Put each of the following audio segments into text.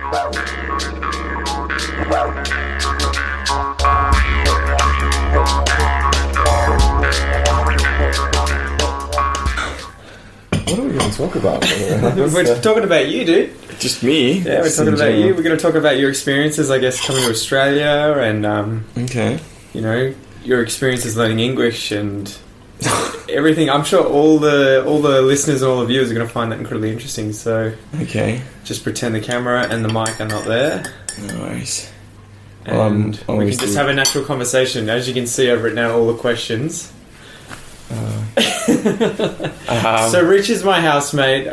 What are we going to talk about? We're talking about you, dude. Just me? Yeah, we're talking about you. We're going to talk about your experiences, I guess, coming to Australia and, Okay. you know, your experiences learning English and everything. I'm sure all the listeners and all the viewers are going to find that incredibly interesting. So Okay. just pretend the camera and the mic are not there. No worries. And we can just have a natural conversation. As you can see, I've written out all the questions. So Rich is my housemate.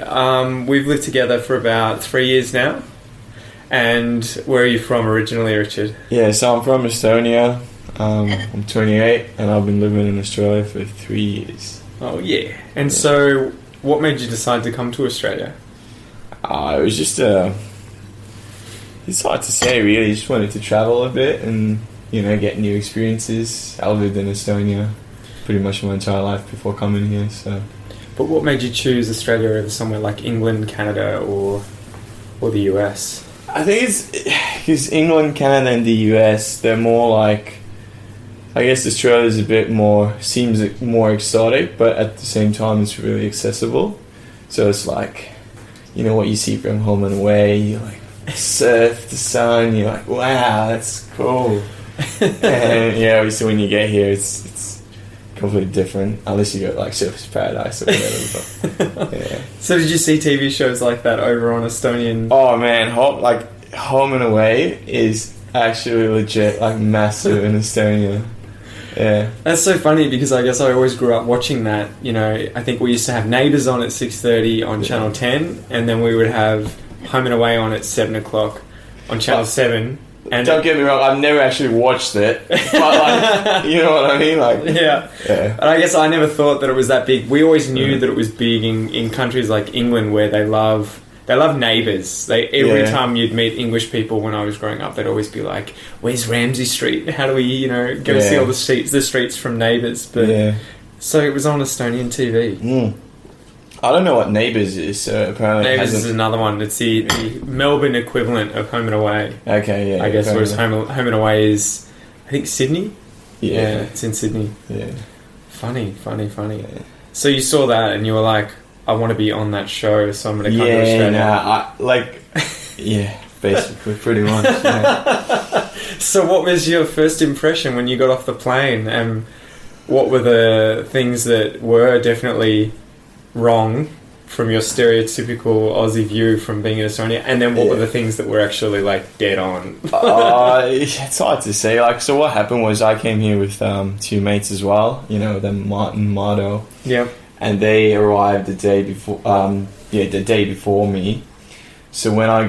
We've lived together for about 3 years now. And where are you from originally, Richard? Yeah, so I'm from Estonia. I'm 28 and I've been living in Australia for 3 years. Oh, yeah. And so what made you decide to come to Australia? It was just it's hard to say really. Just wanted to travel a bit and, you know, get new experiences. I lived in Estonia pretty much my entire life before coming here, so... But what made you choose Australia over somewhere like England, Canada, or the US? I think it's because England, Canada, and the US, they're more like... I guess Australia's a bit more... seems more exotic, but at the same time it's really accessible. So it's like, you know, what you see from Home and Away, you like surf, the sun, you're like, wow, that's cool. And yeah, obviously when you get here, it's completely different, unless you go like Surfers Paradise or whatever. But, yeah. So did you see TV shows like that over on Estonian? Oh man, Home and Away is actually legit, like massive in Estonia. Yeah, that's so funny because I guess I always grew up watching that. You know, I think we used to have Neighbours on at 6:30 on Channel 10, and then we would have Home and Away on at 7 o'clock on Channel 7. And don't get me wrong, I've never actually watched it, but like, you know what I mean? Like, yeah. And I guess I never thought that it was that big. We always knew that it was big in countries like England where they love Neighbours. Every time you'd meet English people when I was growing up, they'd always be like, "Where's Ramsay Street? How do we, you know, go see all the streets from Neighbours?" But so it was on Estonian TV. I don't know what Neighbours is, so apparently Neighbours is another one. It's the Melbourne equivalent of Home and Away. Okay, yeah. I guess, whereas Home and Away is, I think, Sydney? Yeah. It's in Sydney. Yeah. Funny. Yeah. So you saw that and you were like, I want to be on that show, so I'm going to come to Australia. Basically, pretty much. Yeah. So what was your first impression when you got off the plane, and what were the things that were definitely wrong from your stereotypical Aussie view from being in Estonia, and then what were the things that were actually like dead on? It's hard to say. Like, so what happened was I came here with two mates as well. You know, them Martin, Mardo. Yeah. And they arrived the day before me. So when I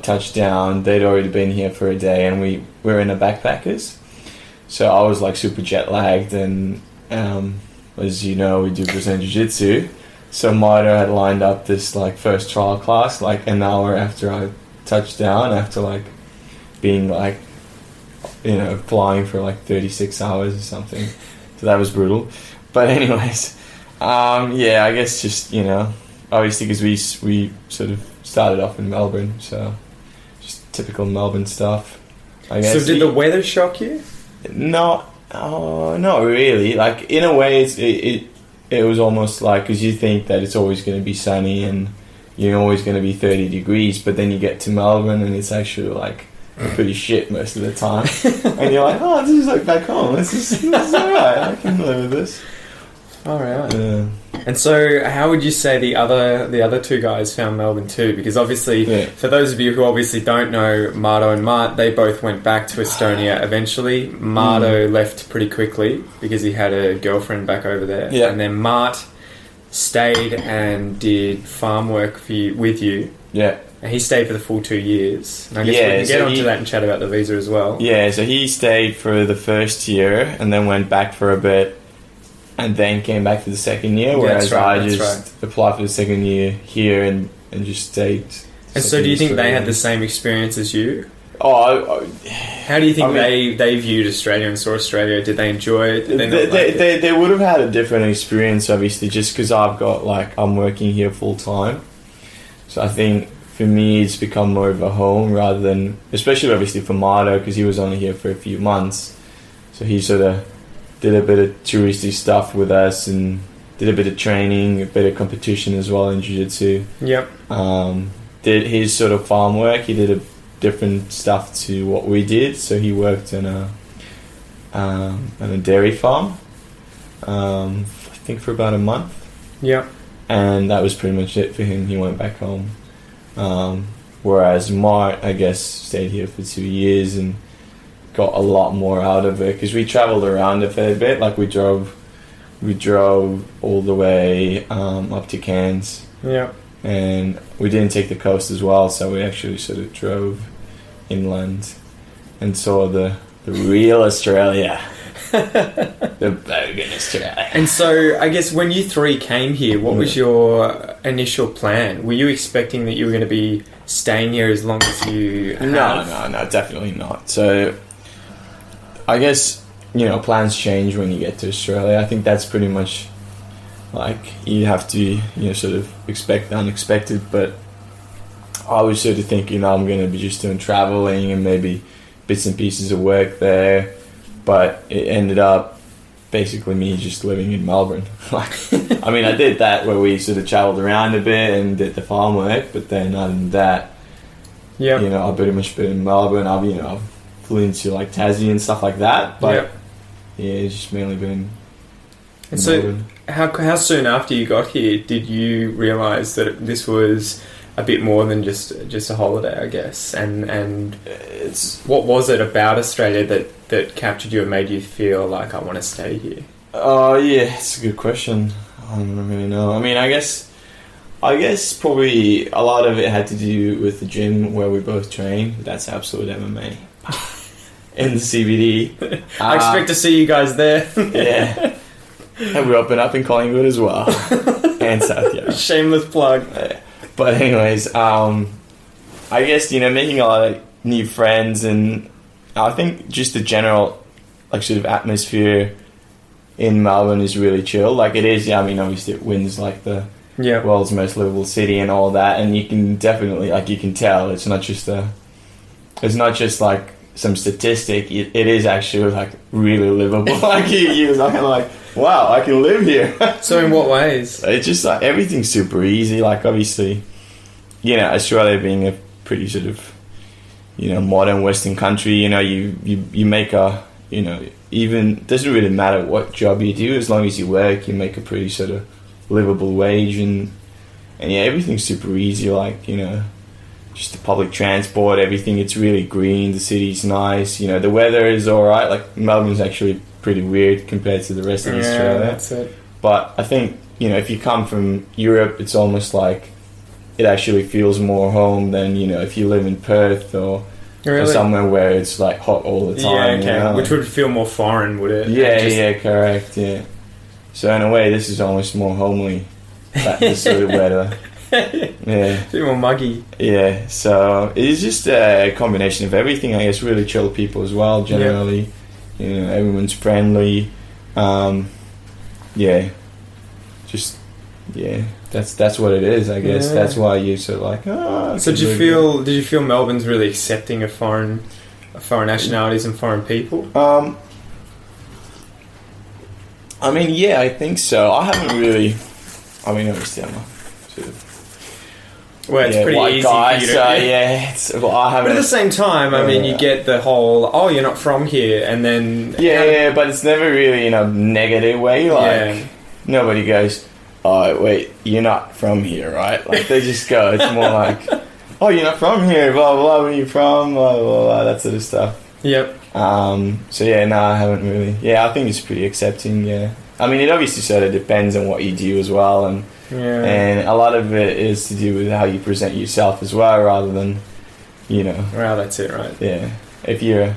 touched down, they'd already been here for a day, and we were in a backpackers. So I was like super jet lagged, and as you know, we do Brazilian Jiu-Jitsu. So Mardo had lined up this like first trial class like an hour after I touched down, after like being like, you know, flying for like 36 hours or something. So that was brutal. But anyways, I guess just, you know, obviously because we sort of started off in Melbourne, so just typical Melbourne stuff, I guess. So did the weather shock you? No, not really. Like, in a way, it was almost like, because you think that it's always going to be sunny and you're always going to be 30 degrees, but then you get to Melbourne and it's actually like pretty shit most of the time. And you're like, oh, this is like back home. This is alright. I can live with this. Alright. And so how would you say the other two guys found Melbourne too? Because obviously, for those of you who obviously don't know Mardo and Mart, they both went back to Estonia eventually. Mardo left pretty quickly because he had a girlfriend back over there. Yeah. And then Mart stayed and did farm work with you. Yeah. And he stayed for the full 2 years. And I guess we can get onto that and chat about the visa as well. Yeah, so he stayed for the first year and then went back for a bit and then came back for the second year, whereas I just applied for the second year here and just stayed. And so do you think they had the same experience as you? How do you think they viewed Australia and saw Australia? Did they enjoy it? Did they they would have had a different experience, obviously, just because I'm working here full time. So I think for me, it's become more of a home rather than, especially obviously for Marto, because he was only here for a few months. So he sort of did a bit of touristy stuff with us and did a bit of training, a bit of competition as well in jiu-jitsu. Yep. Did his sort of farm work. He did a different stuff to what we did. So he worked on a dairy farm, I think for about a month. Yep. And that was pretty much it for him. He went back home. Whereas Mart, I guess, stayed here for 2 years and got a lot more out of it, because we travelled around a fair bit. Like we drove all the way up to Cairns. Yeah. And we didn't take the coast as well, so we actually sort of drove inland and saw the real Australia. The bogan Australia. And so, I guess when you three came here, what was your initial plan? Were you expecting that you were going to be staying here as long as you have? No, definitely not. So, I guess, plans change when you get to Australia. I think that's pretty much, you have to, sort of expect the unexpected. But I was sort of thinking, I'm going to be just doing travelling and maybe bits and pieces of work there. But it ended up basically me just living in Melbourne. I did that where we sort of travelled around a bit and did the farm work, but then other than that, I've pretty much been in Melbourne. I've flew into Tassie and stuff like that, but it's just mainly been in Melbourne. How soon after you got here did you realise that this was a bit more than just a holiday, I guess? And what was it about Australia that captured you and made you feel like I want to stay here? Oh, yeah, it's a good question. I don't really know. I guess probably a lot of it had to do with the gym where we both train. That's Absolute MMA in the CBD. I expect to see you guys there. Yeah. And we open up in Collingwood as well. And South Yarra. Shameless plug. But anyways, I guess, making a lot of new friends, and I think just the general, sort of atmosphere in Melbourne is really chill. It is, obviously it wins, the world's most livable city and all that, and you can definitely, you can tell, it's not just some statistic, it is actually, really livable. You're wow, I can live here. So in what ways? It's just everything's super easy. Obviously, Australia being a pretty sort of, modern Western country, you make a, even, doesn't really matter what job you do, as long as you work, you make a pretty sort of livable wage, and everything's super easy. Just the public transport, everything, it's really green, the city's nice, the weather is alright. Melbourne's actually pretty weird compared to the rest of Australia. That's it. But I think, if you come from Europe, it's almost it actually feels more home than, if you live in Perth or somewhere where it's hot all the time. Yeah, okay. Which would feel more foreign, would it? Yeah, correct, yeah. So in a way, this is almost more homely, this sort of weather. Yeah. A bit more muggy. Yeah, so it's just a combination of everything, I guess. Really chill people as well, generally. Yep. Everyone's friendly. That's what it is, I guess. Yeah. That's why you sort of So did you feel Melbourne's really accepting of foreign nationalities and foreign people? Yeah, I think so. I haven't really. Obviously, I'm a sort of. Well, it's pretty easy guy, for you to... I haven't... But at the same time, you get the whole, you're not from here, and then... Yeah, but it's never really in a negative way. Nobody goes, oh, wait, you're not from here, right? They just go, it's more oh, you're not from here, blah, blah, where are you from, blah, blah, blah, that sort of stuff. Yep. I haven't really... Yeah, I think it's pretty accepting, yeah. It obviously sort of depends on what you do as well, and a lot of it is to do with how you present yourself as well, rather than, Well, that's it, right? Yeah. If you're a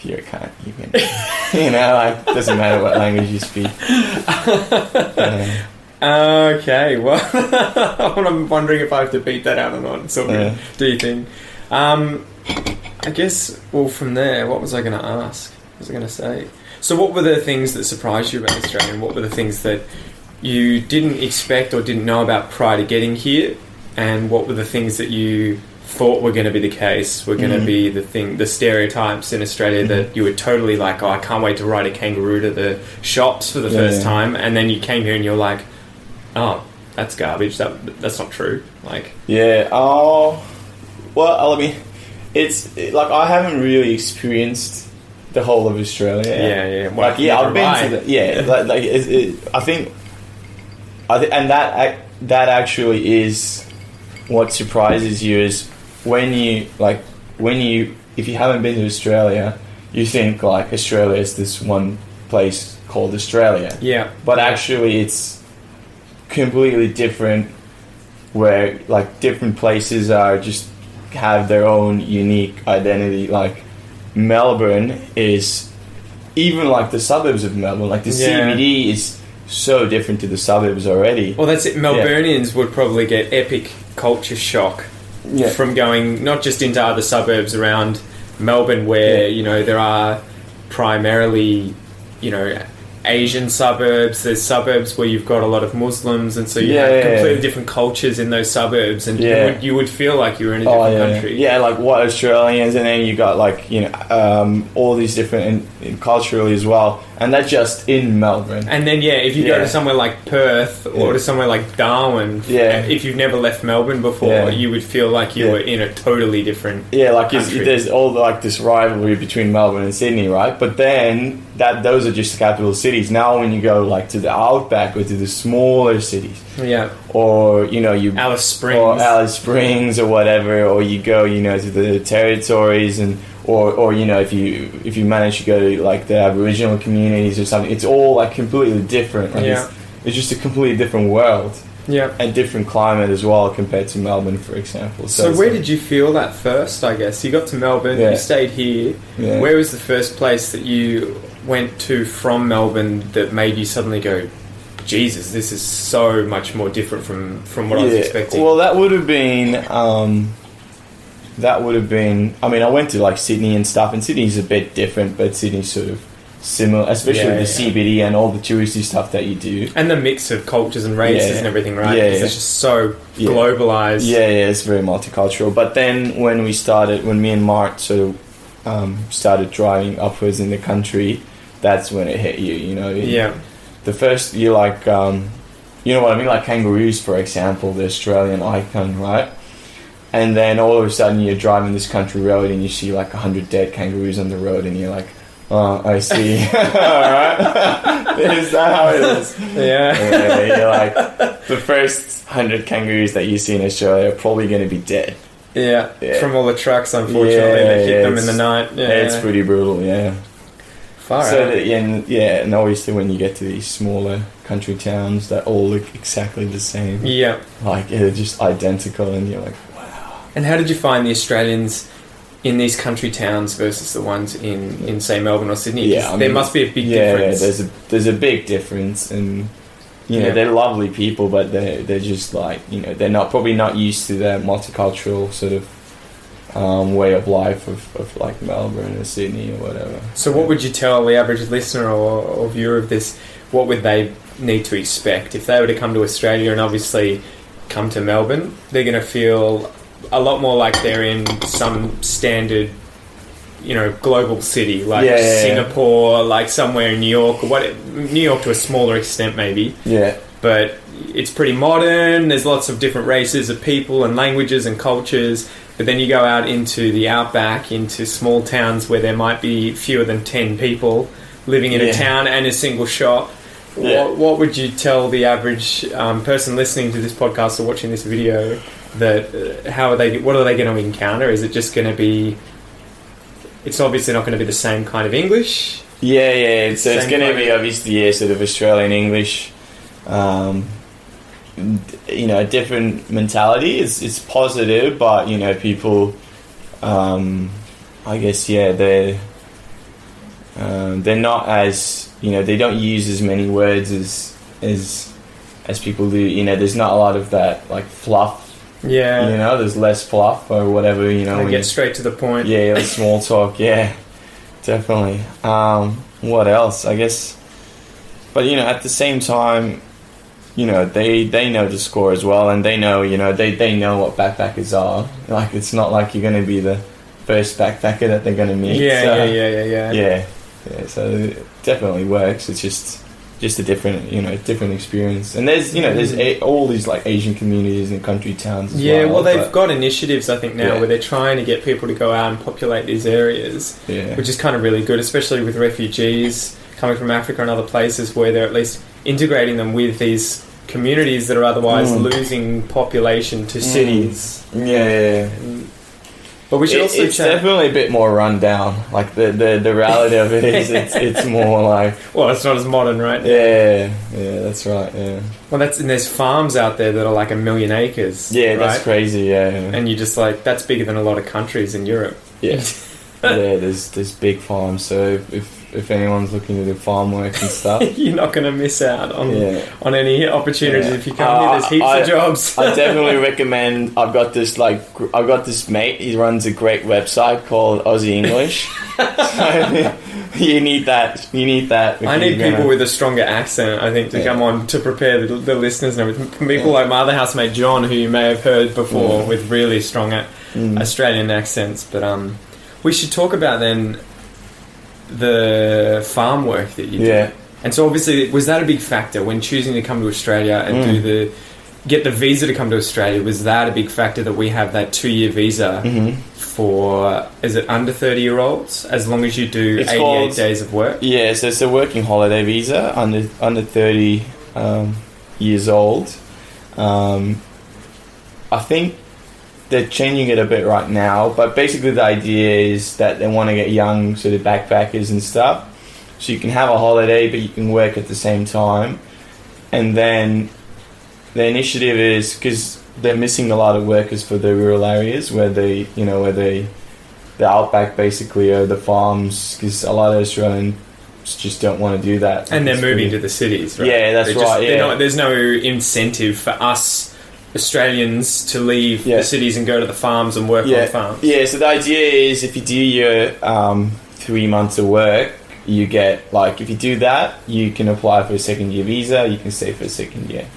cunt, you can, doesn't matter what language you speak. Okay, well, I'm wondering if I have to beat that out or not. So, do you think? I guess, from there, what was I going to ask? What was I going to say? So what were the things that surprised you about Australia? And what were the things that you didn't expect or didn't know about prior to getting here and what were the things that you thought were going to be the case, were going to be the stereotypes in Australia that you were totally like, oh, I can't wait to ride a kangaroo to the shops for the first time, and then you came here and you're like, oh, that's garbage, that's not true. Like, yeah, oh, well, I mean, it's like I haven't really experienced the whole of Australia. Yeah. Well, like, yeah, I've been to I think and that actually is what surprises you, is when you if you haven't been to Australia, you think like Australia is this one place called Australia. Yeah. But actually it's completely different, where like different places are just have their own unique identity. Like Melbourne is, even like the suburbs of Melbourne, like the CBD is so different to the suburbs already. Well, that's it. Melburnians would probably get epic culture shock from going not just into other suburbs around Melbourne, where you know there are primarily, you know, Asian suburbs. There's suburbs where you've got a lot of Muslims, and so you have completely different cultures in those suburbs, and you would feel like you were in a different country. Yeah, like what Australians, and then you got like, you know, all these different and culturally as well, and that's just in Melbourne. And then if you go to somewhere like Perth or to somewhere like Darwin, if you've never left Melbourne before, you would feel like you were in a totally different country. There's all like this rivalry between Melbourne and Sydney, right? But then those are just the capital cities. Now when you go like to the outback or to the smaller cities, or you know, Alice Springs or whatever, or you go, you know, to the territories, and or you know, if you manage to go to like the Aboriginal communities or something, it's all like completely different. Like it's just a completely different world. Yeah, and different climate as well compared to Melbourne, for example. So where did you feel that first? I guess you got to Melbourne, you stayed here. Yeah. Where was the first place that you went to from Melbourne that made you suddenly go, Jesus, this is so much more different from what I was expecting? Well, that would have been. I mean, I went to like Sydney and stuff, and Sydney's a bit different, but Sydney's sort of similar, especially the CBD and all the touristy stuff that you do, and the mix of cultures and races and everything, right? Because it's just so globalized. Yeah, it's very multicultural. But then when me and Mark sort of started driving upwards in the country, that's when it hit you. You know, the first you like, you know what I mean, like kangaroos, for example, the Australian icon, right? And then all of a sudden you're driving this country road and you see like 100 dead kangaroos on the road, and you're like, oh, I see. Alright. Is that how it is? Yeah. You're like, the first 100 kangaroos that you see in Australia are probably going to be dead. Yeah. From all the trucks, unfortunately, that hit them in the night. It's pretty brutal, Far out. And obviously when you get to these smaller country towns that all look exactly the same. Yeah. Like, they're just identical, and you're like, wow. And how did you find the Australians in these country towns versus the ones in say Melbourne or Sydney? There must be a big difference. Yeah, there's a big difference, and you know, they're lovely people, but they're just like, you know, they're probably not used to that multicultural sort of way of life of like Melbourne or Sydney or whatever. So what would you tell the average listener or viewer of this? What would they need to expect if they were to come to Australia and obviously come to Melbourne? They're going to feel a lot more like they're in some standard, you know, global city like Singapore, like somewhere in New York, or New York to a smaller extent maybe. Yeah. But it's pretty modern. There's lots of different races of people and languages and cultures. But then you go out into the outback, into small towns where there might be fewer than 10 people living in a town and a single shop. Yeah. What would you tell the average person listening to this podcast or watching this video that what are they going to encounter? Is it just going to be? It's obviously not going to be the same kind of English. Yeah. So it's going to be obviously sort of Australian English. You know, a different mentality. It's positive, but you know, people. I guess they're not as, you know, they don't use as many words as people do. You know, there's not a lot of that like fluff. Yeah. You know, there's less fluff or whatever, you know. Get straight to the point. Yeah, like small talk, definitely. What else? I guess, but you know, at the same time, you know, they know the score as well, and they know, you know, they know what backpackers are. Like, it's not like you're going to be the first backpacker that they're going to meet. Yeah. So it definitely works. It's just a different, you know, different experience. And there's, you know, all these like Asian communities and country towns as well. Yeah, well, they've got initiatives, I think, now where they're trying to get people to go out and populate these areas, which is kind of really good, especially with refugees coming from Africa and other places, where they're at least integrating them with these communities that are otherwise losing population to cities. But we should also it's definitely a bit more run down. Like the reality of it is it's more like, well, it's not as modern, right? Yeah, that's right. Yeah. Well, and there's farms out there that are like 1 million acres. Yeah, right? That's crazy. Yeah. And you just like, that's bigger than a lot of countries in Europe. Yeah. There's big farms. So if anyone's looking to do farm work and stuff, you're not going to miss out on any opportunities if you come here. There's heaps of jobs. I definitely recommend. I've got this mate. He runs a great website called Aussie English. So you need that. I need people with a stronger accent, I think, to come on to prepare the listeners and everything. People like my other housemate John, who you may have heard before, with really strong Australian accents. But we should talk about then the farm work that you do. And so obviously, was that a big factor when choosing to come to Australia and get the visa to come to Australia? Was that a big factor that we have that 2-year visa for, is it under 30-year-olds, as long as you do 88 days of work? Yeah, so it's a working holiday visa under 30 years old. I think they're changing it a bit right now, but basically the idea is that they want to get young sort of backpackers and stuff, so you can have a holiday but you can work at the same time. And then the initiative is because they're missing a lot of workers for the rural areas where the outback basically, or the farms, because a lot of Australians just don't want to do that. And they're moving to the cities, right? Yeah, that's right. There's no incentive for us Australians to leave the cities and go to the farms and work on farms. Yeah, so the idea is if you do your 3 months of work, you get, like, if you do that, you can apply for a 2nd-year visa, you can stay for a 2nd year.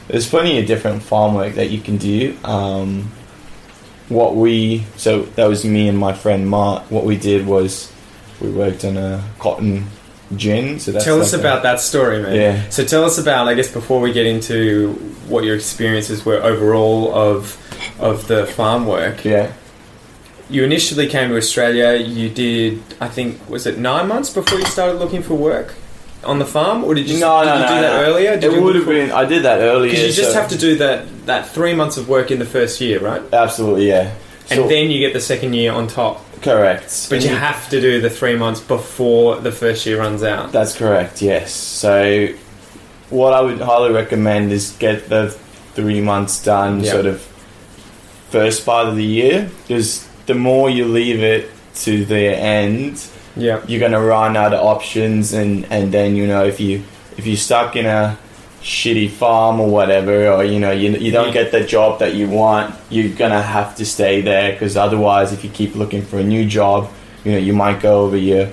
There's plenty of different farm work that you can do. So that was me and my friend Mark. What we did was we worked on a cotton gin. So that's tell us about that story, man. Yeah. So tell us about, I guess, before we get into what your experiences were overall of the farm work. Yeah. You initially came to Australia. You did, I think, was it 9 months before you started looking for work on the farm, or did you do that earlier? It would have been. I did that earlier because you just have to do that 3 months of work in the first year, right? Absolutely, yeah. And then you get the 2nd year on top. Correct. But you have to do the 3 months before the first year runs out. That's correct, yes. So what I would highly recommend is get the 3 months done sort of first part of the year, because the more you leave it to the end, you're going to run out of options, and then, you know, if you're stuck in a shitty farm or whatever, or you don't get the job that you want, you're gonna have to stay there, because otherwise, if you keep looking for a new job, you might go over you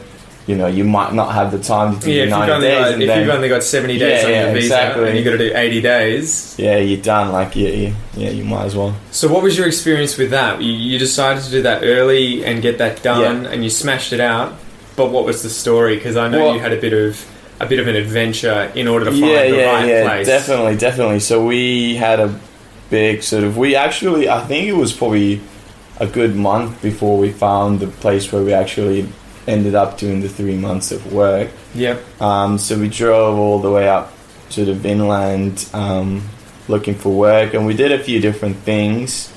might not have the time to do 90 days. If you've only got 70 days on your visa and you've got to do 80 days, you're done. Like you might as well. So what was your experience with that? You decided to do that early and get that done, and you smashed it out. But what was the story? Because I know you had a bit of an adventure in order to find the right place. Definitely. So we had a big I think it was probably a good month before we found the place where we actually ended up doing the 3 months of work. Yep. So we drove all the way up to the Vinland looking for work, and we did a few different things.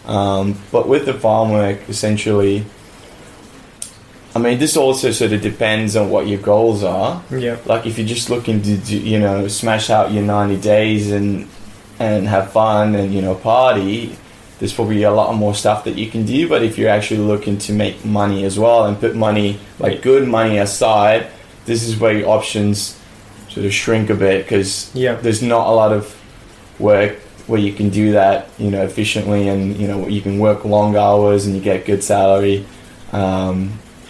But with the farm work, essentially, I mean, this also sort of depends on what your goals are. Yeah. Like, if you're just looking to, smash out your 90 days and have fun and, party, there's probably a lot more stuff that you can do. But if you're actually looking to make money as well and put money, like good money aside, this is where your options sort of shrink a bit, because there's not a lot of work where you can do that, efficiently, and, you can work long hours and you get good salary.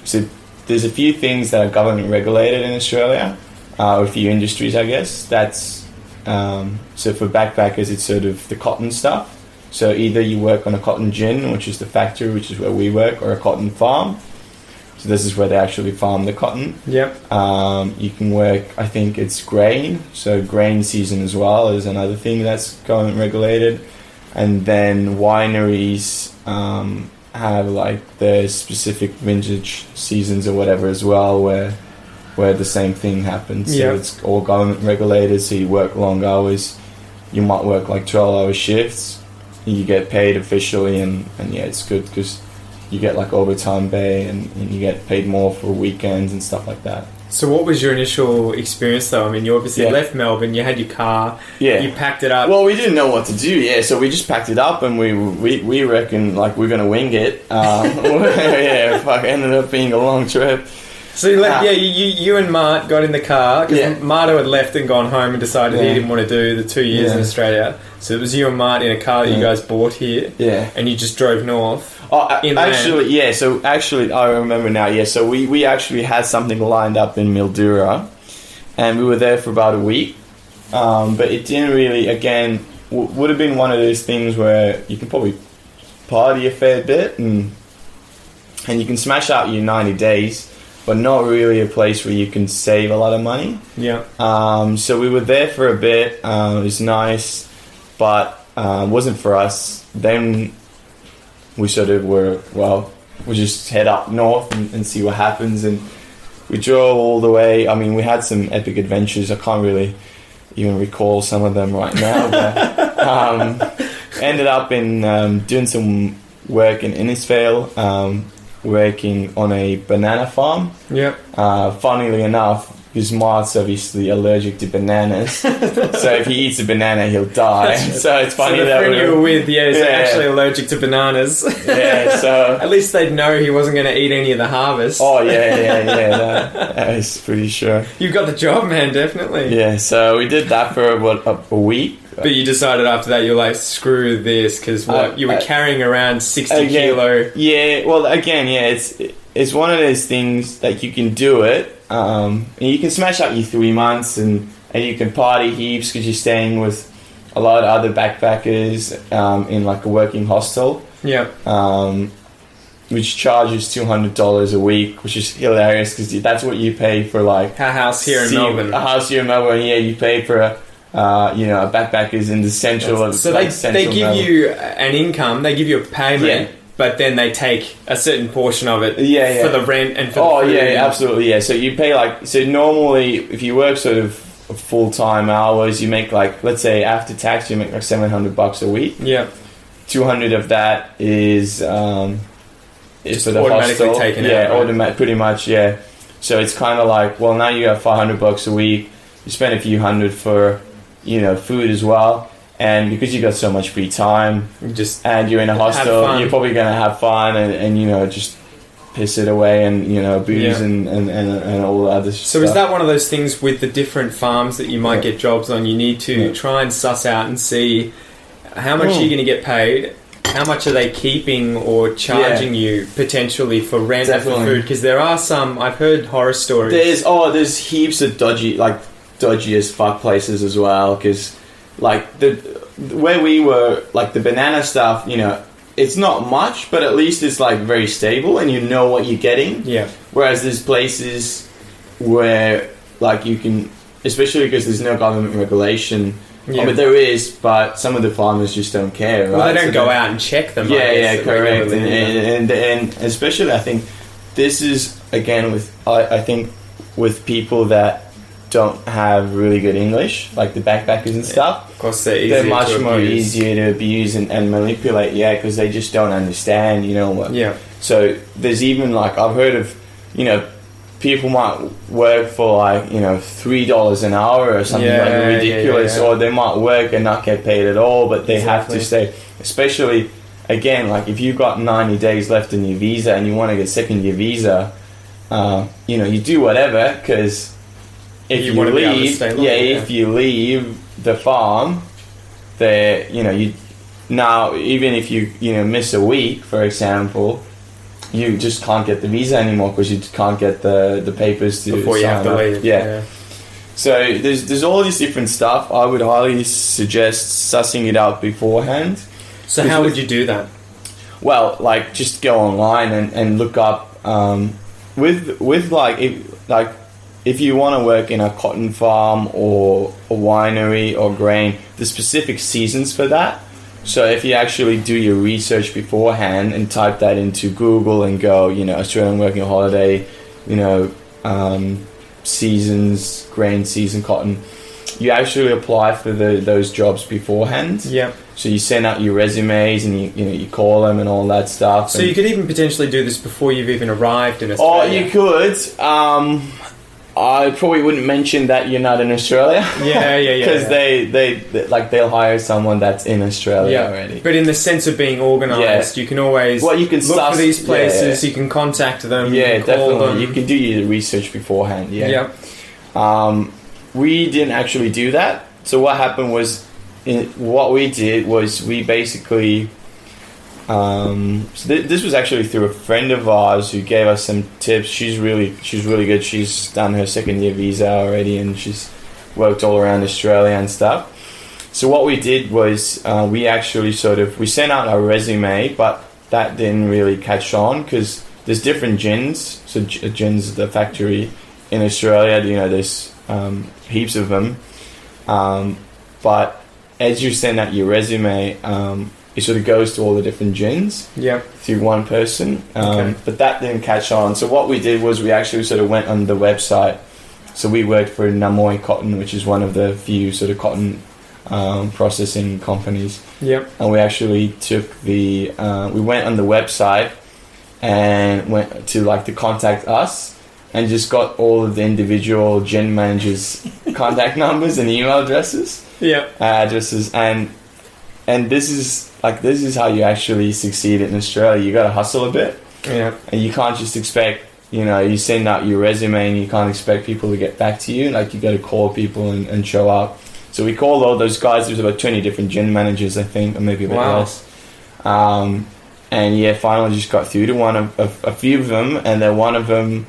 So there's a few things that are government regulated in Australia, a few industries, I guess. That's So for backpackers, it's sort of the cotton stuff. So either you work on a cotton gin, which is the factory, which is where we work, or a cotton farm. So this is where they actually farm the cotton. Yep. You can work, I think it's grain. So grain season as well is another thing that's government regulated. And then wineries have like their specific vintage seasons or whatever as well, where the same thing happens. So it's all government regulated. So you work long hours. You might work like 12-hour shifts. You get paid officially, and yeah, it's good because you get like overtime pay and you get paid more for weekends and stuff like that. So what was your initial experience though? I mean, you obviously left Melbourne, you had your car, you packed it up. Well, we didn't know what to do, so we just packed it up and we reckon like we're going to wing it. Ended up being a long trip. So you left, you and Mart got in the car, because Marto had left and gone home and decided he didn't want to do the 2 years in Australia. So it was you and Mart in a car that you guys bought here, and you just drove north. So actually, I remember now. So we actually had something lined up in Mildura, and we were there for about a week. But it didn't really. Again, would have been one of those things where you can probably party a fair bit, and you can smash out your 90 days, but not really a place where you can save a lot of money. Yeah. So we were there for a bit. It was nice, but it wasn't for us. Then we sort of we'll just head up north and see what happens. And we drove all the way. I mean, we had some epic adventures. I can't really even recall some of them right now. But ended up in doing some work in Innisfail, working on a banana farm. Yep. Funnily enough, because Mart's obviously allergic to bananas, so if he eats a banana, he'll die. So it's funny so the that friend you were with, is actually allergic to bananas. So at least they'd know he wasn't going to eat any of the harvest. Oh that is pretty sure. You got the job, man, definitely. Yeah, so we did that for a week. But you decided after that, you're like, screw this, because you were carrying around 60 kilo. Yeah, well, again, it's one of those things that you can do it, and you can smash out your 3 months, and you can party heaps because you're staying with a lot of other backpackers in like a working hostel. Yeah. Which charges $200 a week, which is hilarious because that's what you pay for like a house here in Melbourne. A house here in Melbourne, you pay for a backpackers in the central. So they give you an income, they give you a payment, but then they take a certain portion of it for the rent and for the food. Absolutely, So you pay normally if you work sort of full-time hours, you make like, let's say after tax, you make like $700 a week. Yeah. 200 of that is just for the automatically hostel. taken out. Right? Pretty much, So it's kind of like, well, now you have $500 a week. You spend a few hundred for food as well, and because you got so much free time, and you're in a hostel, you're probably gonna have fun and just piss it away and booze and all the other stuff. So is that one of those things with the different farms that you might get jobs on? You need to try and suss out and see how much are you going to get paid, how much are they keeping or charging you potentially for rent and for food? Because there are some, I've heard horror stories. There's heaps of dodgy as fuck places as well, because like where we were, like the banana stuff, it's not much, but at least it's like very stable and you know what you're getting. Whereas there's places where like you can, especially because there's no government regulation. But there is, but some of the farmers just don't care. Well, they don't go out and check them. Correct. And especially I think this is again with people that don't have really good English, like the backpackers and stuff. Of course, they're much more easier to abuse and manipulate. Because they just don't understand. So there's even like I've heard of, people might work for like $3 an hour or something ridiculous, or they might work and not get paid at all, but they have to stay. Especially again, like if you've got 90 days left in your visa and you want to get second year visa, you do whatever because. If you leave, if you leave the farm, you now even if you miss a week, for example, you just can't get the visa anymore because you can't get the papers to before you have to leave. So there's all this different stuff. I would highly suggest sussing it out beforehand. So how would you do that? Well, like just go online and look up with like if you want to work in a cotton farm or a winery or grain, the specific seasons for that. So if you actually do your research beforehand and type that into Google and go, Australian working holiday, seasons, grain season, cotton, you actually apply for those jobs beforehand. Yeah. So you send out your resumes and you call them and all that stuff. So you could even potentially do this before you've even arrived in Australia. Oh, you could. I probably wouldn't mention that you're not in Australia. Yeah. Because they'll hire someone that's in Australia already. But in the sense of being organised, you can always you can look for these places. You can contact them. Yeah, you can call definitely. them. You can do your research beforehand. Yeah. Yeah. We didn't actually do that. So what happened was, what we did was we basically. This was actually through a friend of ours who gave us some tips. She's really good. She's done her second year visa already, and she's worked all around Australia and stuff. So what we did was we actually we sent out our resume, but that didn't really catch on because there's different gins. So gins, the factory in Australia, there's heaps of them. But as you send out your resume, it sort of goes to all the different gins through one person. But that didn't catch on. So what we did was we actually sort of went on the website. So we worked for Namoi Cotton, which is one of the few sort of cotton processing companies. Yep. And we actually took we went on the website and went to to contact us and just got all of the individual gen managers' contact numbers and email addresses. Yeah. Addresses and this is how you actually succeed in Australia. You got to hustle a bit. Yeah. And you can't just expect, you send out your resume and you can't expect people to get back to you. You got to call people and show up. So we called all those guys. There's about 20 different gen managers, I think, or maybe a bit less. And finally just got through to a few of them. And then one of them,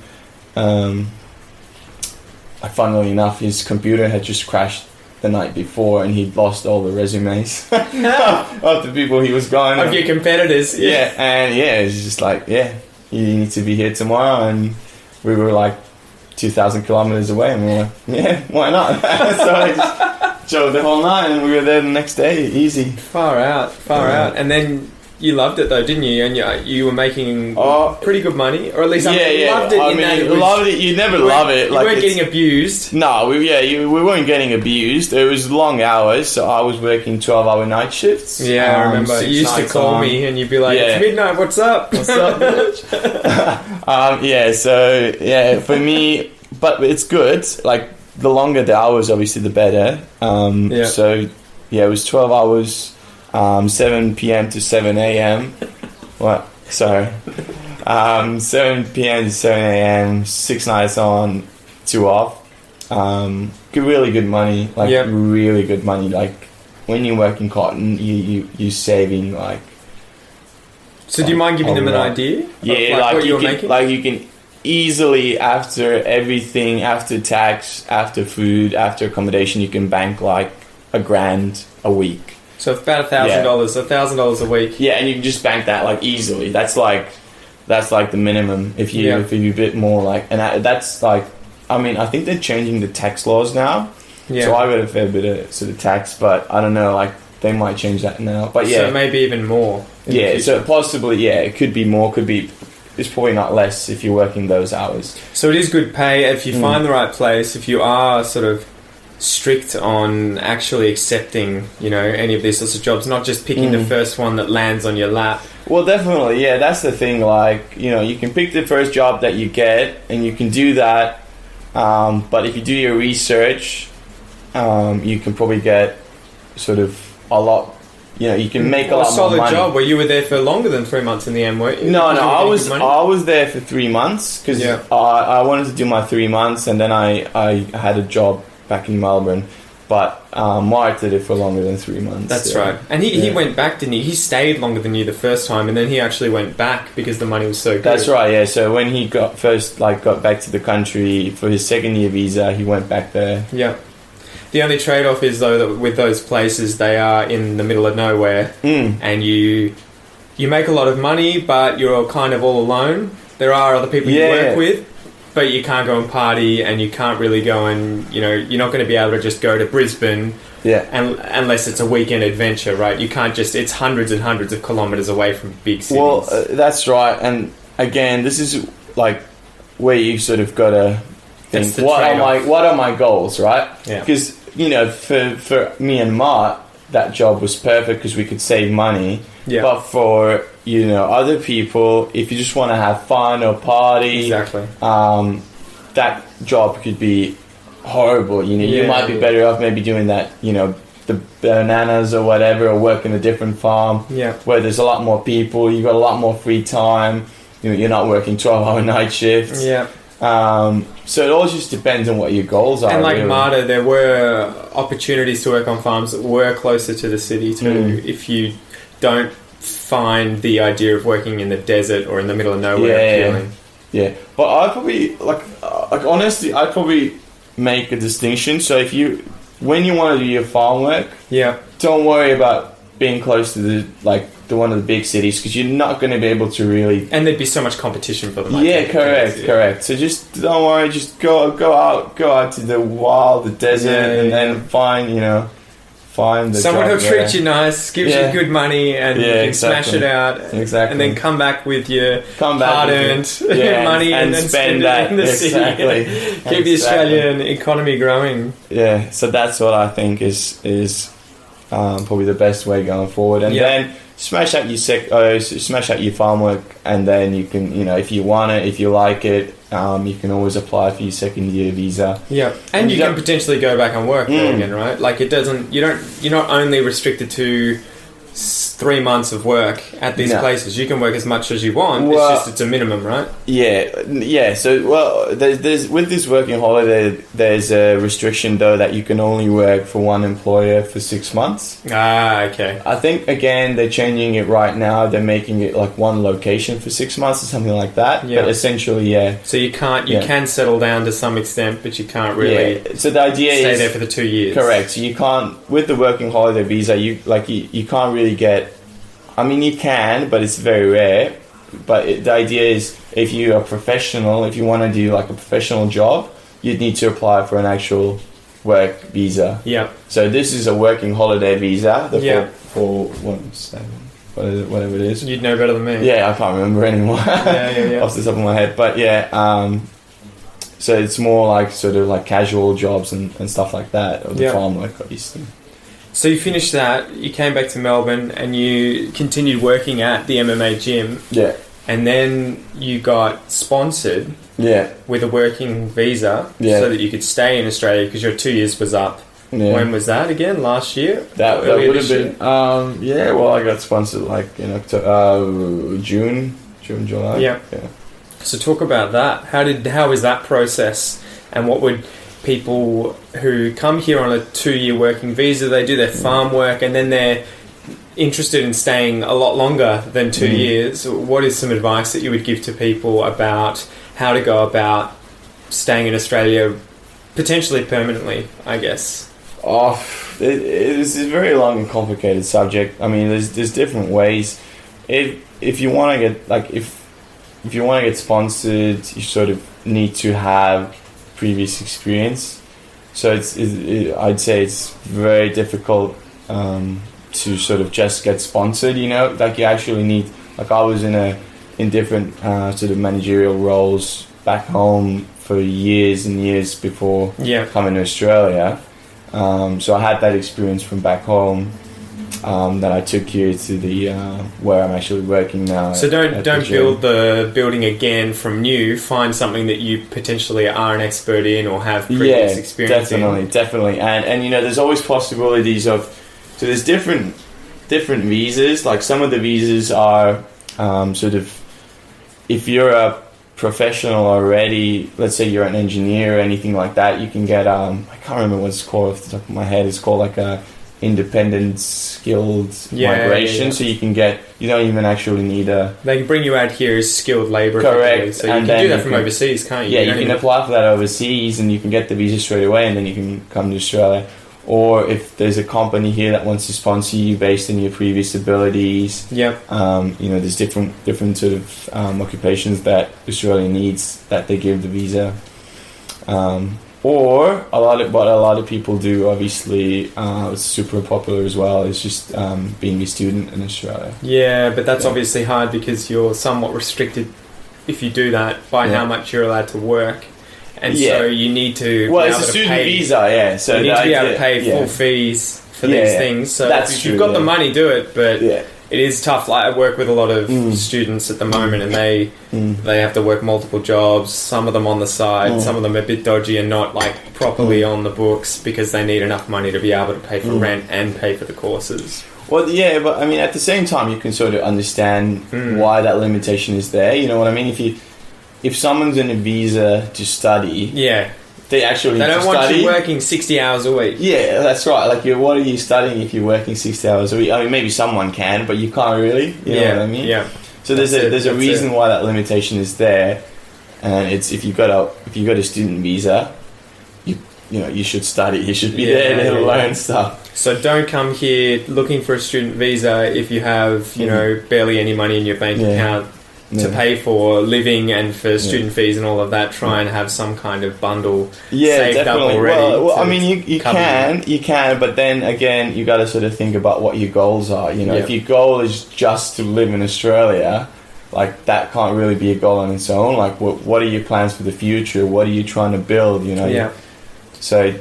funnily enough, his computer had just crashed the night before and he'd lost all the resumes of the people he was going of your competitors. It's just you need to be here tomorrow, and we were 2,000 kilometers away and we were why not? So I just drove the whole night and we were there the next day, easy. Far out. And then you loved it though, didn't you? And you were making pretty good money, or at least loved it. Loved it. You never love it. You weren't getting abused. No, we weren't getting abused. It was long hours, so I was working 12-hour night shifts. Yeah, I remember. You used to call me and you'd be like, "It's midnight. What's up? What's up, bitch?" For me, but it's good. The longer the hours, obviously, the better. So it was 12 hours. 7 p.m. to 7 a.m. What? Sorry. 7 p.m. to 7 a.m. 6 nights on, 2 off. Really good money. Really good money. When you work in cotton, you're saving So do you mind giving them an idea? Yeah, of what you're making? You can easily, after everything, after tax, after food, after accommodation, you can bank $1,000 a week. So about $1,000, $1,000 a week. Yeah, and you can just bank that easily. That's the minimum. If you a bit more and that's I think they're changing the tax laws now. Yeah. So I got a fair bit of sort of tax, but I don't know. They might change that now. But so maybe even more. So possibly it could be more. It's probably not less if you're working those hours. So it is good pay if you find the right place. If you are sort of strict on actually accepting, any of these sorts of jobs, not just picking the first one that lands on your lap. Well, definitely, that's the thing. You can pick the first job that you get, and you can do that. But if you do your research, you can probably get sort of a lot. You can make a lot more money. A solid job where you were there for longer than 3 months in the M, weren't you? No, I was there for 3 months because I wanted to do my 3 months, and then I had a job back in Melbourne. But Mark did it for longer than 3 months. That's right. And he went back, didn't he? He stayed longer than you the first time, and then he actually went back because the money was so good. That's right, yeah. So when he got back to the country for his second year visa, he went back there. Yeah. The only trade-off is, though, that with those places, they are in the middle of nowhere, and you make a lot of money, but you're kind of all alone. There are other people you work with, but you can't go and party, and you can't really go and, you're not going to be able to just go to Brisbane unless it's a weekend adventure, right? You can't just, it's hundreds and hundreds of kilometres away from big cities. Well, that's right. And again, this is like where you sort of got to think, what are my goals, right? Yeah. Because, for me and Mart, that job was perfect because we could save money. Yeah. But for, other people, if you just want to have fun or party, exactly. That job could be horrible. You might be better off maybe doing that, the bananas or whatever, or working a different farm where there's a lot more people, you've got a lot more free time, you're not working 12-hour night shifts. Yeah. So it all just depends on what your goals are. And like really. Marta, there were opportunities to work on farms that were closer to the city too. If you don't find the idea of working in the desert or in the middle of nowhere appealing. Yeah, but I'd probably honestly, I'd probably make a distinction. So when you want to do your farm work, don't worry about being close to the one of the big cities, because you're not going to be able to really. And there'd be so much competition for them. Correct. So just don't worry. Just go out to the wild, the desert, and then find the someone who'll treat you nice, gives you good money, and you can smash it out. Exactly. And then come back with your hard-earned money and then spend that in the city. Keep the Australian economy growing. Yeah. So that's what I think is probably the best way going forward. And then smash out your farm work, and then you can, if you want it, if you like it, you can always apply for your second year visa. Yeah, and you can potentially go back and work there again, right? Like you're not only restricted to 3 months of work at these places. You can work as much as you want. It's a minimum, right? Yeah. So there's with this working holiday, there's a restriction though that you can only work for one employer for 6 months. Okay. I think again they're changing it right now. They're making it like one location for 6 months or something like that. Yeah. But essentially, So you can settle down to some extent, but you can't really. Yeah. So the idea stay is there for the 2 years. Correct. So you can't with the working holiday visa. You can't really get. I mean, you can, but it's very rare. But the idea is, if you're a professional, if you want to do like a professional job, you'd need to apply for an actual work visa. Yeah. So this is a working holiday visa. The 417, whatever it is. You'd know better than me. Yeah, I can't remember anymore yeah. off the top of my head. But so it's more like sort of like casual jobs and stuff like that, or the farm work, obviously. So you finished that, you came back to Melbourne, and you continued working at the MMA gym. Yeah. And then you got sponsored with a working visa so that you could stay in Australia because your 2 years was up. Yeah. When was that again? Last year? That would have been... I got sponsored like in June, July. Yeah. So talk about that. How was that process, and what would... people who come here on a 2-year working visa, they do their farm work, and then they're interested in staying a lot longer than 2 years. What is some advice that you would give to people about how to go about staying in Australia potentially permanently, I guess? It's a very long and complicated subject. I mean, there's different ways. If you want to get if you want to get sponsored, you sort of need to have previous experience. So I'd say it's very difficult to sort of just get sponsored. Like you actually need. Like I was in different sort of managerial roles back home for years and years before coming to Australia. So I had that experience from back home that I took here to the where I'm actually working now. So don't build the building again from new. Find something that you potentially are an expert in or have previous experience in. Definitely. And there's always possibilities of. So there's different visas. Like some of the visas are sort of, if you're a professional already, let's say you're an engineer or anything like that, you can get I can't remember what it's called off the top of my head. It's called like a independent skilled migration. So you can get, you don't even actually need a. They can bring you out here as skilled labour. Correct. So you can do that from overseas, can't you? Yeah, you can apply for that overseas, and you can get the visa straight away, and then you can come to Australia. Or if there's a company here that wants to sponsor you based on your previous abilities, there's different sort of occupations that Australia needs that they give the visa. Or what a lot of people do, obviously, it's super popular as well, is just being a student in Australia. Yeah, but that's obviously hard because you're somewhat restricted if you do that by how much you're allowed to work. And so you need to it's a student visa, so you need to be able to pay full fees for these things. So if you've got the money, do it, but it is tough. Like, I work with a lot of students at the moment, and they have to work multiple jobs, some of them on the side, some of them a bit dodgy and not like properly on the books because they need enough money to be able to pay for rent and pay for the courses. Well, yeah, but I mean, at the same time, you can sort of understand why that limitation is there. You know what I mean? If someone's in a visa to study, they actually don't want you working 60 hours a week. Yeah, that's right. Like, what are you studying if you're working 60 hours a week? I mean, maybe someone can, but you can't really. You know what I mean? Yeah. So there's a reason why that limitation is there, and it's if you got a student visa, you should study. You should be there to learn stuff. So don't come here looking for a student visa if you have barely any money in your bank account to pay for living and for student fees and all of that. Try and have some kind of bundle saved definitely. up already. Well, I mean, you can, but then again, you got to sort of think about what your goals are. If your goal is just to live in Australia, like, that can't really be a goal on its own. Like, what are your plans for the future? What are you trying to build? So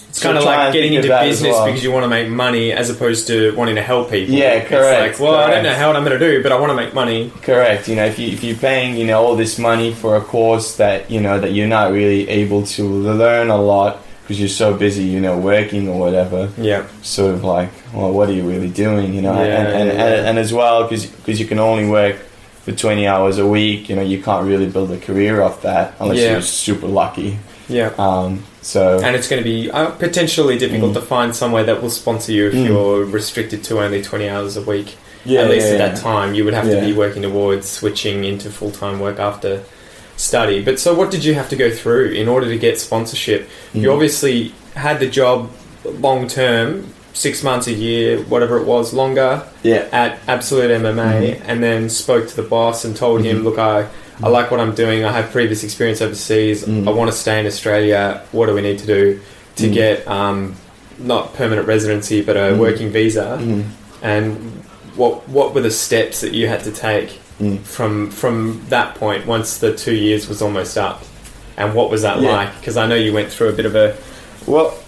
it's kind of like getting into business because you want to make money as opposed to wanting to help people. Yeah, correct. It's like, I don't know how I'm going to do, but I want to make money. Correct. If you're paying all this money for a course that that you're not really able to learn a lot because you're so busy working or whatever. Yeah. Sort of like, well, what are you really doing? And as well, because you can only work for 20 hours a week. You can't really build a career off that unless you're super lucky. Yeah. And it's going to be potentially difficult to find somewhere that will sponsor you if you're restricted to only 20 hours a week. At least at that time, you would have to be working towards switching into full-time work after study. But so what did you have to go through in order to get sponsorship? You obviously had the job long-term, 6 months, a year, whatever it was, longer, at Absolute MMA, and then spoke to the boss and told him, look, I like what I'm doing. I have previous experience overseas. I want to stay in Australia. What do we need to do to get not permanent residency, but a working visa? And what were the steps that you had to take from that point once the 2 years was almost up? And what was that like? Because I know you went through a bit of a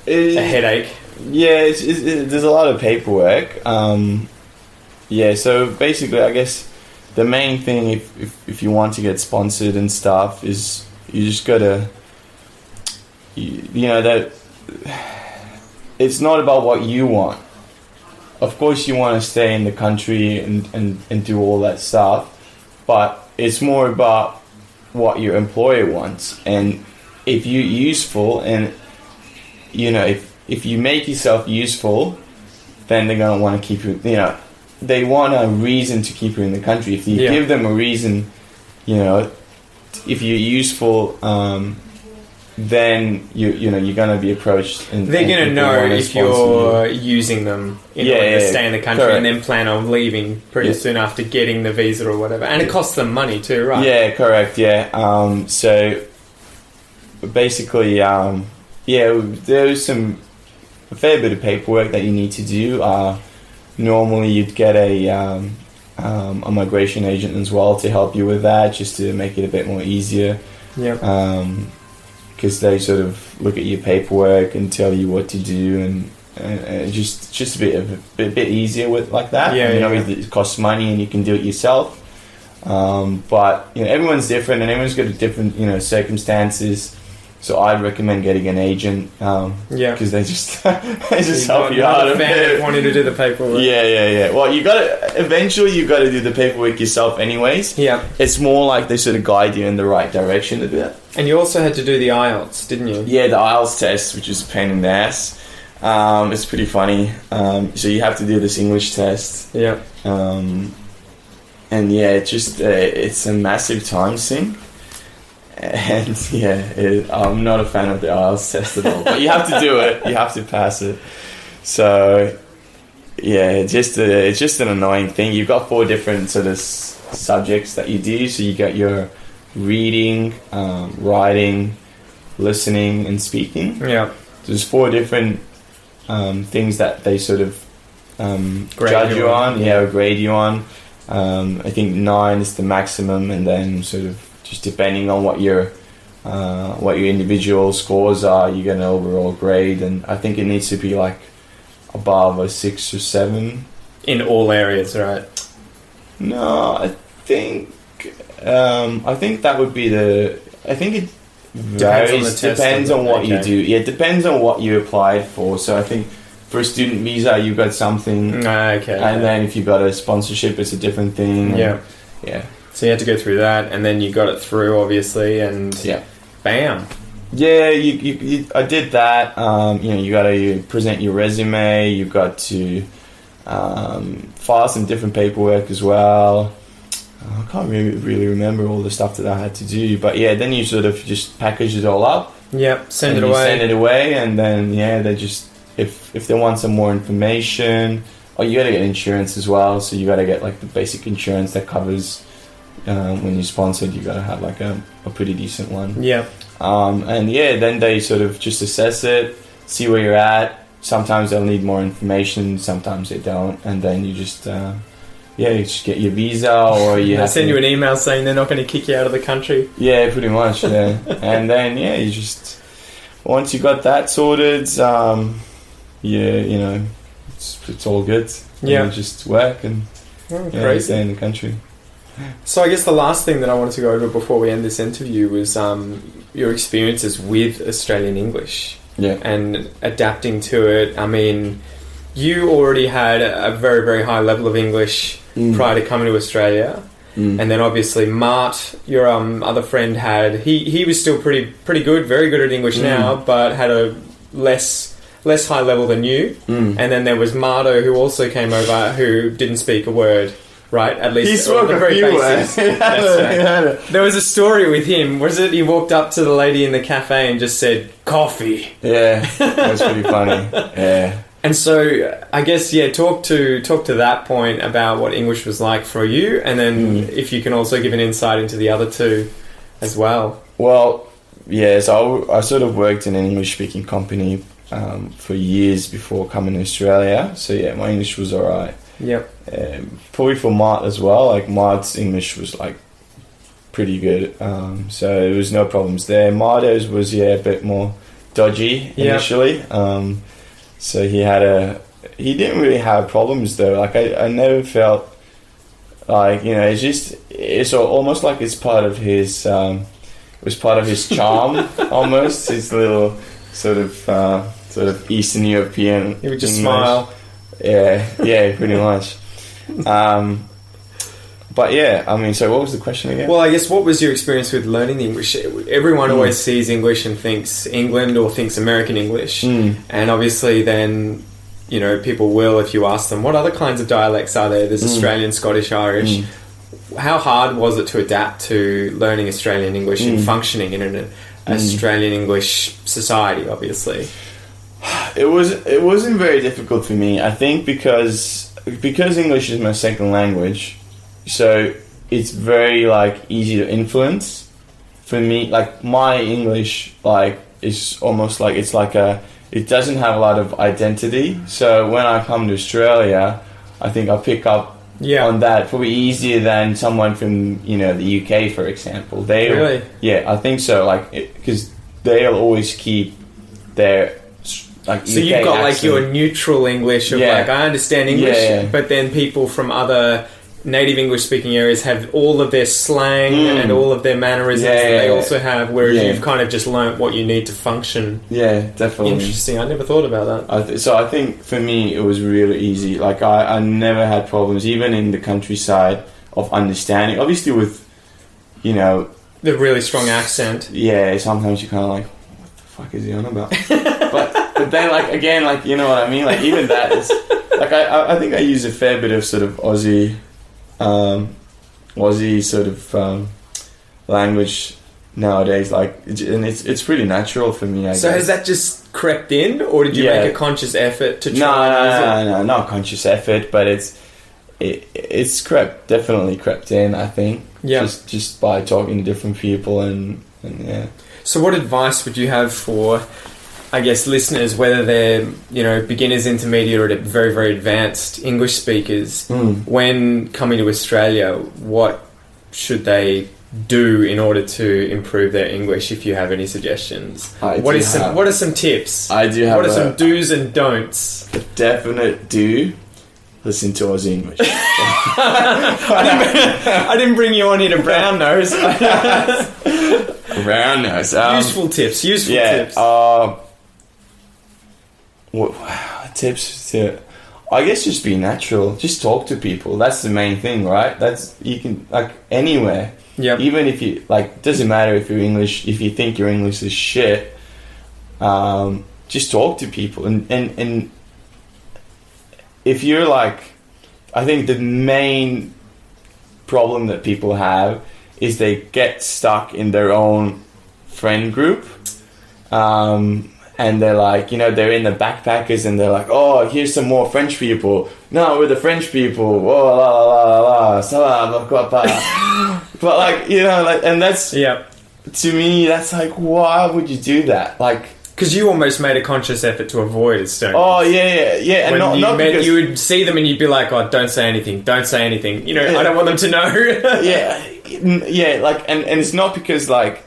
headache. Yeah, there's a lot of paperwork. So basically, I guess the main thing, if you want to get sponsored and stuff, is you just gotta, that it's not about what you want. Of course, you want to stay in the country and do all that stuff, but it's more about what your employer wants. And if you're useful, and if you make yourself useful, then they're gonna want to keep you. They want a reason to keep you in the country. If you give them a reason, if you're useful, then you're going to be approached. And they're going to know if you're using them in order to stay in the country, and then plan on leaving pretty soon after getting the visa or whatever. And it costs them money too, right? Yeah, correct. Yeah. So basically, there's a fair bit of paperwork that you need to do. Normally, you'd get a migration agent as well to help you with that, just to make it a bit more easier. Yeah. Because they sort of look at your paperwork and tell you what to do, and just a bit easier with like that. It costs money, and you can do it yourself. But everyone's different, and everyone's got different circumstances. So I'd recommend getting an agent. Yeah. Because they just help got you out a fan bit. wanting to do the paperwork. Yeah. Well, eventually you got to do the paperwork yourself anyways. Yeah. It's more like they sort of guide you in the right direction a bit. And you also had to do the IELTS, didn't you? Yeah, the IELTS test, which is a pain in the ass. It's pretty funny. So you have to do this English test. Yeah. And yeah, it's a massive time sink. And yeah, I'm not a fan of the IELTS test at all. But you have to do it. You have to pass it. So yeah, it's just an annoying thing. You've got 4 different sort of subjects that you do. So you got your reading, writing, listening, and speaking. Yeah. So there's 4 different things that they sort of judge you on. Yeah, or grade you on. I think 9 is the maximum, and then sort of just depending on what your individual scores are, you get an overall grade, and I think it needs to be like above a 6 or 7 in all areas, right? No, I think that would be I think it varies. Depends on what you do. Yeah, it depends on what you applied for. So I think for a student visa, you got something. Okay. And then if you got a sponsorship, it's a different thing. Yeah. Yeah. So you had to go through that, and then you got it through, obviously, and yeah, bam. Yeah, I did that. You got to present your resume. You got to file some different paperwork as well. I can't really remember all the stuff that I had to do, but yeah, then you sort of just package it all up. Yep, send it away, and then they just if they want some more information, you got to get insurance as well. So you got to get like the basic insurance that covers. When you're sponsored, you got to have like a pretty decent one. Yeah. And yeah, then they sort of just assess it, see where you're at. Sometimes they'll need more information, sometimes they don't, and then you just you just get your visa, or they send you an email saying they're not going to kick you out of the country. Yeah, pretty much. Yeah, and then you just once you got that sorted, it's all good. Yeah, you just work and stay in the country. So I guess the last thing that I wanted to go over before we end this interview was your experiences with Australian English and adapting to it. I mean, you already had a very, very high level of English prior to coming to Australia. And then obviously Mart, your other friend, he was still pretty good, very good at English now, but had a less high level than you. And then there was Marto, who also came over, who didn't speak a word. Right, at least he spoke the a few words. There was a story with him. Was it he walked up to the lady in the cafe and just said coffee? Yeah, that's pretty funny. Yeah. And so I guess talk to that point about what English was like for you, and then if you can also give an insight into the other two as well. Well, yeah. So I sort of worked in an English speaking company for years before coming to Australia. So yeah, my English was alright. Yep. Probably for Mart as well. Like Mart's English was like pretty good, so there was no problems there. Marto's was a bit more dodgy initially. So he didn't really have problems though. Like I never felt like it's almost like it's part of his it was part of his charm almost, his little sort of Eastern European. He would just English. Smile. Yeah, pretty much. But yeah, I mean, so what was the question again? Well, I guess what was your experience with learning the English? Everyone always sees English and thinks England or thinks American English. And obviously then, people will, if you ask them, what other kinds of dialects are there? There's Australian, Scottish, Irish. How hard was it to adapt to learning Australian English and functioning in an Australian English society, obviously? It wasn't very difficult for me. I think because English is my second language, so it's very easy to influence for me. Like my English is almost like it doesn't have a lot of identity. So when I come to Australia, I think I pick up on that probably easier than someone from the UK, for example. Really? Yeah, I think so. Because they'll always keep their so UK you've got accent. your neutral English of I understand English, but then people from other native English speaking areas have all of their slang and all of their mannerisms that they also have, whereas you've kind of just learnt what you need to function. Yeah, definitely. Interesting. I never thought about that. So I think for me it was really easy. Like I never had problems, even in the countryside, of understanding. Obviously with, you know... The really strong accent. Yeah, sometimes you're kind of like, what the fuck is he on about? but then, like, again, like, you know what I mean? Like, even that is... Like, I think I use a fair bit of sort of Aussie sort of language nowadays, like, and it's pretty natural for me, I guess. So has that just crept in, or did you make a conscious effort to try? No, not conscious effort, but it's definitely crept in, I think. Yeah. Just by talking to different people and yeah. So what advice would you have for, I guess, listeners, whether they're, you know, beginners, intermediate, or very, very advanced English speakers, when coming to Australia, what should they do in order to improve their English, if you have any suggestions? What are some tips? I do have What are some do's and don'ts? A definite do. Listen to Aussie English. I didn't bring you on here to brown nose. Brown nose. Useful tips. Tips. Tips to, I guess, just be natural. Just talk to people. That's the main thing, right? You can, like, anywhere. Yeah. Even if you, like, doesn't matter if you're English, if you think your English is shit, just talk to people. And if you're like, I think the main problem that people have is they get stuck in their own friend group. And they're like, you know, they're in the backpackers and they're like, oh, here's some more French people. No, we're the French people. Oh, la la la la, ça va, blah, blah. But, like, you know, like, and that's, to me, that's like, why would you do that? Like, because you almost made a conscious effort to avoid Estonians. Oh, yeah. And when because you would see them and you'd be like, oh, don't say anything. You know, I don't want them to know. yeah, like, and it's not because, like,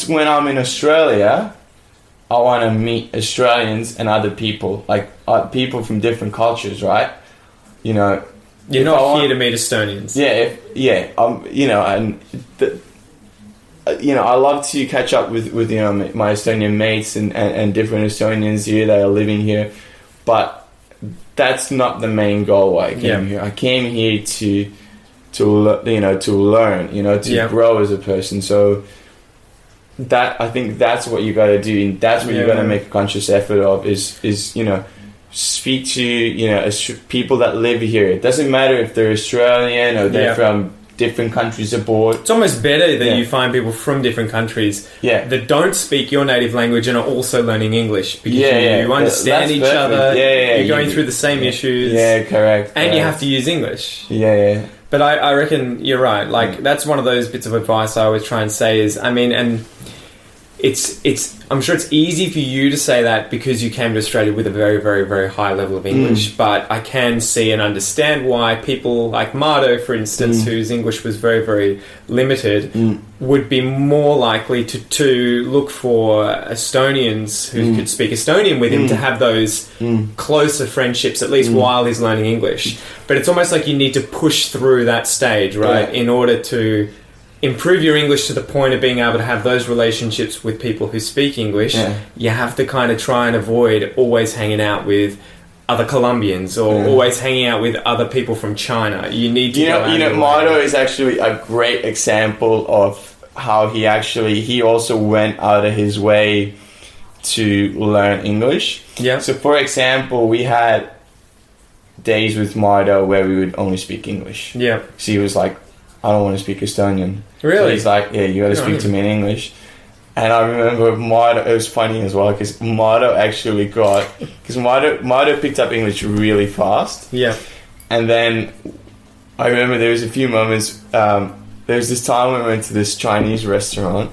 when I'm in Australia, I want to meet Australians and other people, like, people from different cultures, right? You know, you're not here to meet Estonians. You know, and you know, I love to catch up with you know, my Estonian mates and different Estonians here that are living here, but that's not the main goal why I came here. I came here to learn, you know, to grow as a person. So that, I think that's what you got to do, and that's what you got to make a conscious effort of is you know, speak to, you know, people that live here. It doesn't matter if they're Australian or they're from different countries abroad. It's almost better that you find people from different countries that don't speak your native language and are also learning English, because you understand each other. You're going through the same issues. Yeah, correct. And you have to use English. Yeah. But I reckon you're right. Like, that's one of those bits of advice I always try and say is, I mean, and it's I'm sure it's easy for you to say that because you came to Australia with a very, very, very high level of English, but I can see and understand why people like Mardo, for instance, whose English was very, very limited, would be more likely to look for Estonians who could speak Estonian with him, to have those closer friendships, at least while he's learning English. But it's almost like you need to push through that stage, right, in order to improve your English to the point of being able to have those relationships with people who speak English. You have to kind of try and avoid always hanging out with other Colombians or always hanging out with other people from China. You need to Mardo is actually a great example of how he also went out of his way to learn English. So for example, we had days with Mardo where we would only speak English. So he was like, I don't want to speak Estonian. Really? So he's like, you got to speak to me in English. And I remember Mardo, it was funny as well, because Mardo picked up English really fast. And then I remember there was a few moments, there was this time when we went to this Chinese restaurant,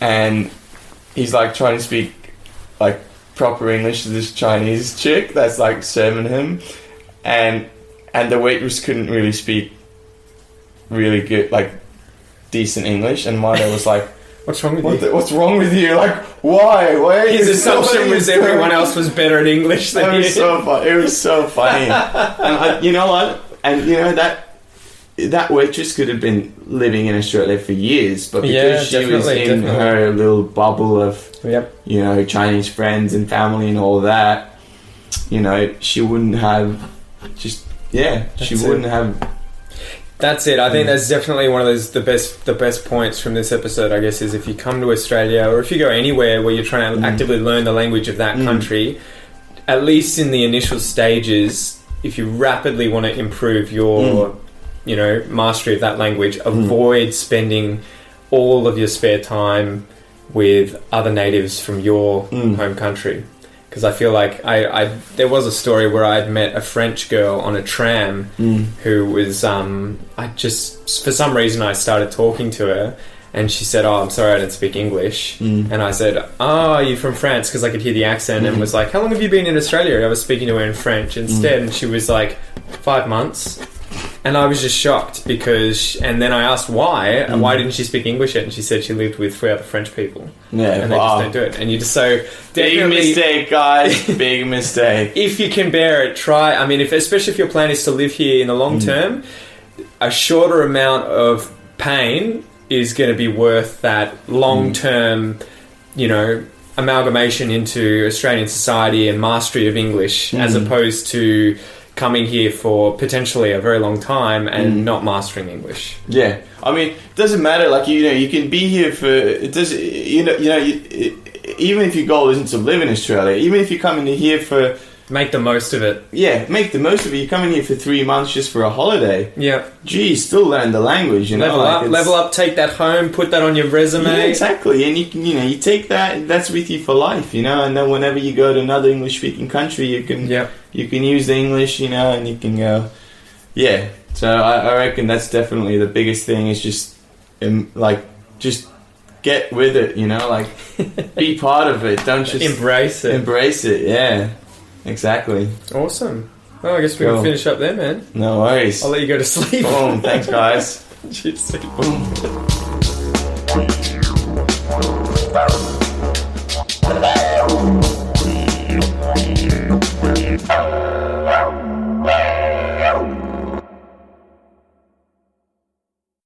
and he's like trying to speak like proper English to this Chinese chick that's like serving him, and the waitress couldn't really speak really good, like decent English, and Mardo was like, what's wrong with you? What's wrong with you? Like, why? His assumption was everyone else was better at English than you. It was so funny. And you know what? And you know that waitress could have been living in Australia for years, but because Yeah, she was in definitely. her little bubble of, Yep. you know, Chinese friends and family and all that, you know, she wouldn't have she wouldn't have. That's it. I think that's definitely one of those the best points from this episode, I guess, is if you come to Australia or if you go anywhere where you're trying to actively learn the language of that country, at least in the initial stages, if you rapidly want to improve your you know, mastery of that language, avoid spending all of your spare time with other natives from your home country. Because I feel like there was a story where I'd met a French girl on a tram who was, for some reason I started talking to her and she said, "Oh, I'm sorry I didn't speak English." And I said, "Oh, are you from France?" Because I could hear the accent and was like, "How long have you been in Australia?" I was speaking to her in French instead and she was like, 5 months. And I was just shocked because, and then I asked why didn't she speak English yet? And she said she lived with 3 other French people. Yeah, and they just don't do it. And you just big mistake, guys. Big mistake. If you can bear it, try. I mean, especially if your plan is to live here in the long term, a shorter amount of pain is going to be worth that long term, you know, amalgamation into Australian society and mastery of English, as opposed to coming here for potentially a very long time and not mastering English. Yeah, I mean, it doesn't matter. Like, you know, you can be here for it. Does even if your goal isn't to live in Australia, even if you're coming here for, make the most of it. Yeah, make the most of it. You're coming here for 3 months just for a holiday. Yeah, Geez, still learn the language. You know, level up. Take that home. Put that on your resume. Yeah, exactly. And you can, you know, you take that. That's with you for life. You know, and then whenever you go to another English-speaking country, you can. Yeah. You can use the English, you know, and you can go, yeah. So I reckon that's definitely the biggest thing is just, just get with it, you know, like, be part of it. Don't just... Embrace it. Embrace it, yeah. Exactly. Awesome. Well, I guess we can finish up there, man. No worries. I'll let you go to sleep. Boom. Thanks, guys. Cheers. Boom.